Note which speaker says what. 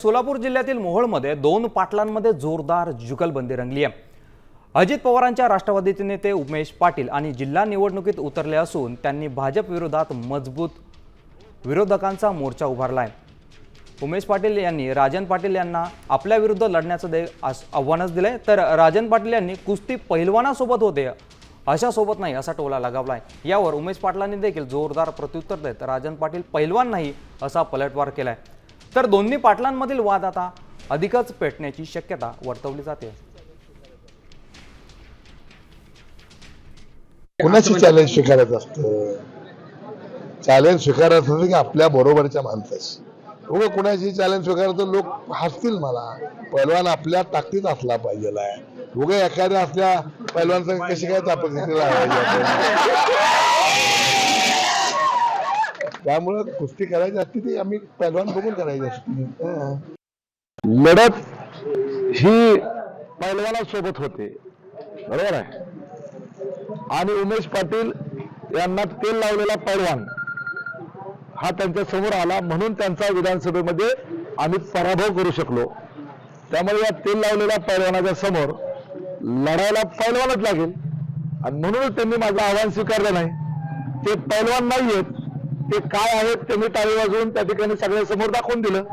Speaker 1: सोलापूर जिल्ह्यातील मोहोळमध्ये दोन पाटलांमध्ये जोरदार जुगलबंदी रंगली आहे। अजित पवारांच्या राष्ट्रवादीचे नेते उमेश पाटील आणि जिल्हा निवडणुकीत उतरले असून त्यांनी भाजप विरोधात मजबूत विरोधकांचा मोर्चा उभारला आहे। उमेश पाटील यांनी राजन पाटील यांना आपल्या विरुद्ध लढण्याचं आव्हानच दिले, तर राजन पाटील यांनी कुस्ती पहिलवानासोबत होते अशा सोबत नाही असा टोला लगावलाय। यावर उमेश पाटलांनी देखील जोरदार प्रत्युत्तर देत राजन पाटील पहिलवान नाही असा पलटवार केलाय। तर दोन्ही पाटलांमधील वाद आता अधिकच पेटण्याची शक्यता वर्तवली जाते।
Speaker 2: कुणाची चॅलेंज स्वीकारायचं असतं? चॅलेंज स्वीकारायचं असतं की आपल्या बरोबरच्या माणसाची। उगा कुणाची चॅलेंज स्वीकारतो लोक हसतील मला। पहिलवान आपल्या ताकदीत असला पाहिजे। उगा एखाद्या असल्या पहिलवानचं कशी काय ताकद त्यामुळे कुस्ती करायची असती ती आम्ही पहिलवान बघून करायची असती।
Speaker 3: लढत ही पहिलवानासोबत होते, बरोबर आहे। आणि उमेश पाटील यांना तेल लावलेला पहिलवान हा त्यांच्या समोर आला, म्हणून त्यांचा विधानसभेमध्ये आम्ही पराभव करू शकलो। त्यामुळे या तेल लावलेल्या पहिलवानाच्या समोर लढायला पहिलवानच लागेल, आणि म्हणूनच त्यांनी माझं आव्हान स्वीकारलं नाही। ते पहिलवान नाहीयेत, ते काय आहेत त्यांनी टाळी वाजवून त्या ठिकाणी सगळ्या समोर दाखवून दिलं।